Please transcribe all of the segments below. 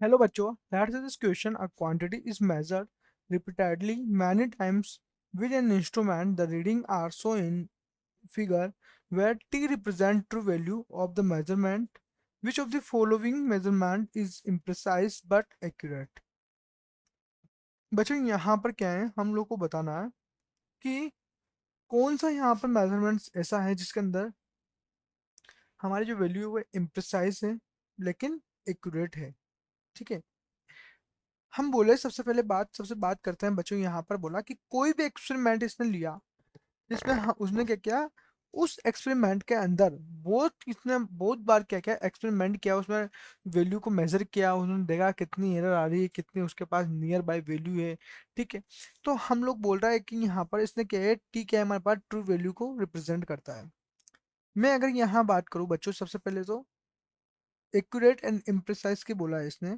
Hello बच्चों, let's say this question. A quantity is measured repeatedly many times with an instrument. The readings are shown in figure where t represents true value of the measurement. Which of the following measurement is imprecise but accurate? बच्चों यहाँ पर क्या है, हम लोग को बताना है कि कौन सा यहाँ पर मेजरमेंट्स ऐसा है जिसके अंदर हमारी जो वैल्यू है वो इम्प्रिसाइज है लेकिन एक्यूरेट है। ठीक है, हम बोले सबसे बात करते हैं बच्चों। यहाँ पर बोला कि कोई भी एक्सपेरिमेंट इसने लिया जिसमें उसने क्या किया, उस एक्सपेरिमेंट के अंदर इसने बहुत बार क्या किया, एक्सपेरिमेंट किया, उसमें वैल्यू को मेजर किया, उन्होंने देखा कितनी एरर आ रही है, कितनी उसके पास नियर बाय वैल्यू है। ठीक है, तो हम लोग बोल रहा है कि यहाँ पर इसने क्या है, टी क्या है हमारे पास ट्रू वैल्यू को रिप्रेजेंट करता है। मैं अगर यहाँ बात करूँ बच्चों, सबसे पहले तो एक्यूरेट एंड इम्प्रिसाइज की बोला है इसने।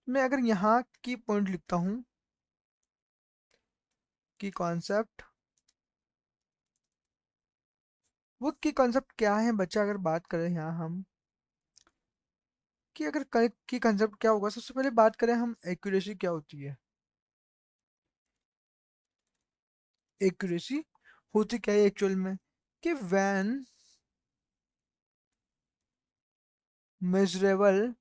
मैं अगर यहाँ की पॉइंट लिखता हूँ की कॉन्सेप्ट, वो की कॉन्सेप्ट क्या है बच्चा, अगर बात करें यहाँ हम कि अगर की कॉन्सेप्ट क्या होगा, सबसे पहले बात करें हम एक्यूरेसी क्या होती है। एक्यूरेसी होती क्या है एक्चुअल में, कि when measurable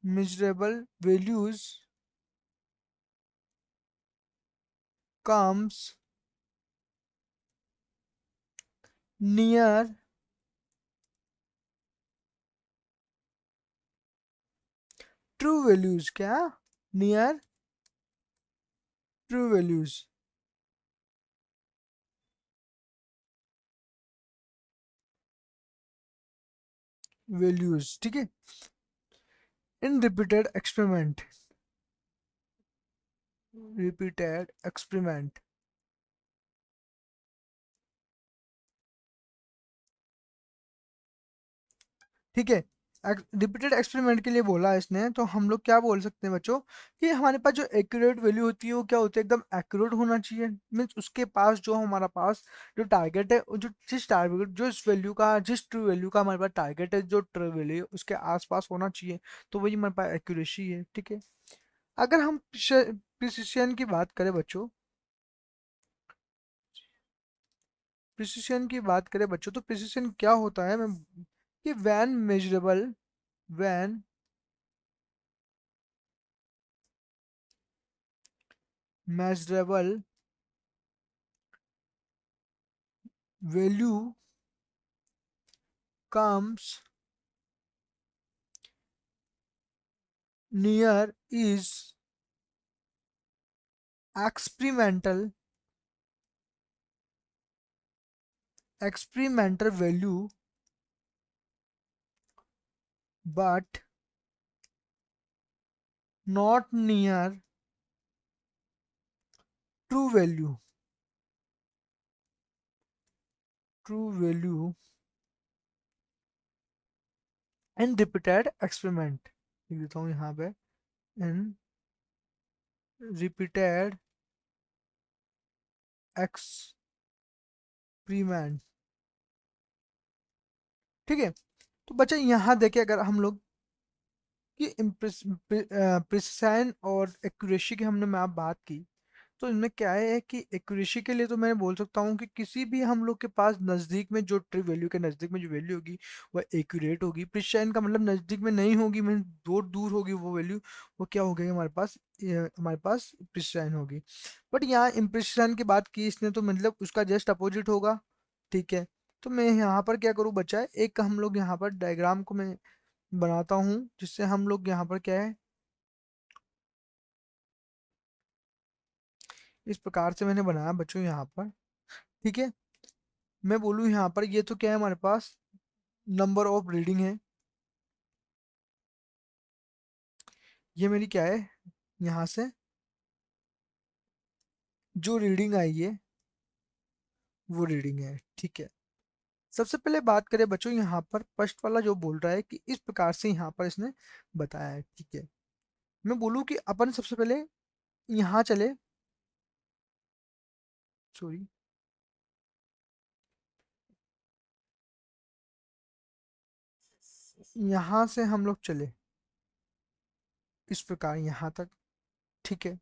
measurable values comes near true values, क्या नियर ट्रू वैल्यूज, ठीक है, इन रिपीटेड एक्सपेरिमेंट। ठीक है, रिपीटेड एक्सपेरिमेंट के लिए बोला है इसने, तो हम लोग क्या बोल सकते हैं बच्चों कि हमारे पास जो एक्यूरेट वैल्यू होती है वो क्या होती है, एकदम एक्यूरेट होना चाहिए। मीन्स उसके पास जो हमारा पास जो टारगेट है, जो जिस टारगेट जो इस वैल्यू का, जिस ट्रू वैल्यू का हमारे पास टारगेट है, जो ट्रू वैल्यू है उसके आसपास होना चाहिए, तो वही हमारे पास एक्यूरेसी है। ठीक है, अगर हम प्रिसिशन की बात करें बच्चों, प्रिसिशन की बात करें बच्चों, तो प्रिसिशन क्या होता है, मैं कि when measurable value comes near is experimental value but not near true value, true value and repeated experiment। लिख देता हूँ यहाँ पे, in repeated experiment। ठीक है, तो बच्चा यहाँ देखिए, अगर हम लोग कि प्रिसाइन और एक्यूरेसी की हमने मैं आप बात की, तो इनमें क्या है कि एक्यूरेसी के लिए तो मैं बोल सकता हूँ कि किसी भी हम लोग के पास नज़दीक में जो ट्रू वैल्यू के नज़दीक में जो वैल्यू होगी वह एक्यूरेट होगी। प्रिसाइन का मतलब नज़दीक में नहीं होगी, मैं दूर दूर होगी वो वैल्यू, वो क्या हो गई हमारे पास, हमारे पास प्रिसाइन होगी। बट यहाँ इम्प्रिसिशन की बात की इसने, तो मतलब उसका जस्ट अपोजिट होगा। ठीक है, तो मैं यहाँ पर क्या करूँ बच्चा, एक हम लोग यहाँ पर डायग्राम को मैं बनाता हूँ जिससे हम लोग यहाँ पर क्या है, इस प्रकार से मैंने बनाया बच्चों यहाँ पर। ठीक है, मैं बोलूँ यहाँ पर ये तो क्या है हमारे पास, नंबर ऑफ रीडिंग है, ये मेरी क्या है, यहाँ से जो रीडिंग आई है वो रीडिंग है। ठीक है, सबसे पहले बात करें बच्चों, यहाँ पर फर्स्ट वाला जो बोल रहा है कि इस प्रकार से यहाँ पर इसने बताया है। ठीक है, मैं बोलूँ कि अपन सबसे पहले यहाँ चले, सॉरी, यहाँ से हम लोग चले इस प्रकार यहाँ तक, ठीक है।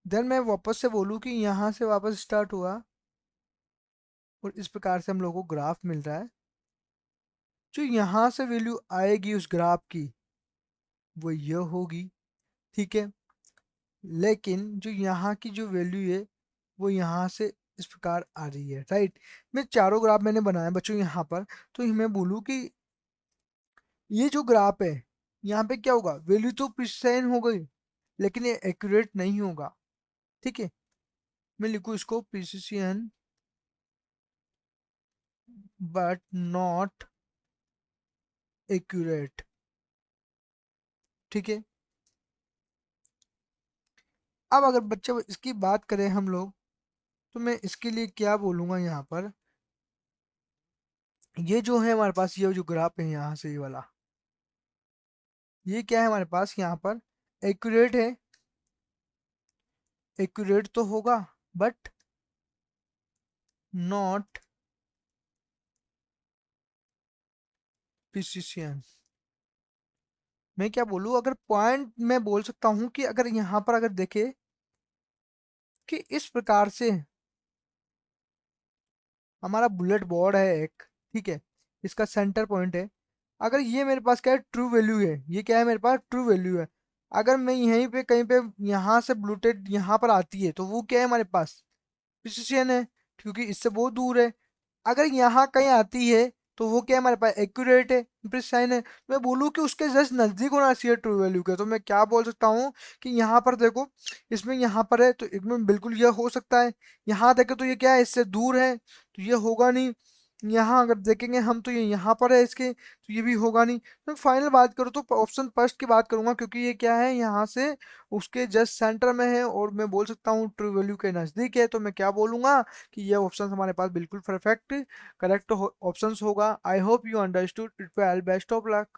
देन मैं वापस से बोलूँ कि यहाँ से वापस स्टार्ट हुआ और इस प्रकार से हम लोग को ग्राफ मिल रहा है। जो यहाँ से वैल्यू आएगी उस ग्राफ की वो ये होगी, ठीक है। लेकिन जो यहाँ की जो वैल्यू है वो यहाँ से इस प्रकार आ रही है, राइट। मैं चारों ग्राफ मैंने बनाया बच्चों यहाँ पर, तो मैं बोलूँ कि ये जो ग्राफ है यहाँ पे क्या होगा, वैल्यू तो प्रिसाइज हो गई लेकिन ये एक्यूरेट नहीं होगा, ठीक है। मैं लिखूँ इसको प्रिसिशन बट नॉट एक्यूरेट, ठीक है। अब अगर बच्चे इसकी बात करें हम लोग, तो मैं इसके लिए क्या बोलूँगा यहाँ पर, ये जो है हमारे पास ये जो ग्राफ है यहाँ से ये वाला, ये क्या है हमारे पास यहाँ पर एक्यूरेट है, एक्यूरेट तो होगा बट नॉट प्रिसिशन। मैं क्या बोलूँ, अगर पॉइंट मैं बोल सकता हूँ कि अगर यहाँ पर अगर देखे कि इस प्रकार से हमारा बुलेट बोर्ड है एक, ठीक है, इसका सेंटर पॉइंट है। अगर ये मेरे पास क्या है, ट्रू वैल्यू है, ये क्या है मेरे पास ट्रू वैल्यू है। अगर मैं यहीं पे कहीं पे यहाँ से ब्लूटेड यहाँ पर आती है तो वो क्या है हमारे पास प्रिसिशन है, क्योंकि इससे बहुत दूर है। अगर यहाँ कहीं आती है तो वो क्या है हमारे पास एक्यूरेट है, प्रिसाइन है। मैं बोलूँ कि उसके जस्ट नजदीक होना चाहिए ट्रू वैल्यू के, तो मैं क्या बोल सकता हूँ कि यहाँ पर देखो, इसमें यहाँ पर है तो इसमें बिल्कुल ये हो सकता है। यहाँ देखे तो ये क्या है, इससे दूर है तो ये होगा नहीं। यहाँ अगर देखेंगे हम तो ये यहाँ पर है इसके, तो ये भी होगा नहीं। तो फाइनल बात करूँ तो ऑप्शन फर्स्ट की बात करूंगा, क्योंकि ये क्या है यहाँ से उसके जस्ट सेंटर में है और मैं बोल सकता हूँ ट्रू वैल्यू के नजदीक है। तो मैं क्या बोलूंगा कि ये ऑप्शन हमारे पास बिल्कुल परफेक्ट करेक्ट ऑप्शंस होगा। I hope you understood it well, best of luck.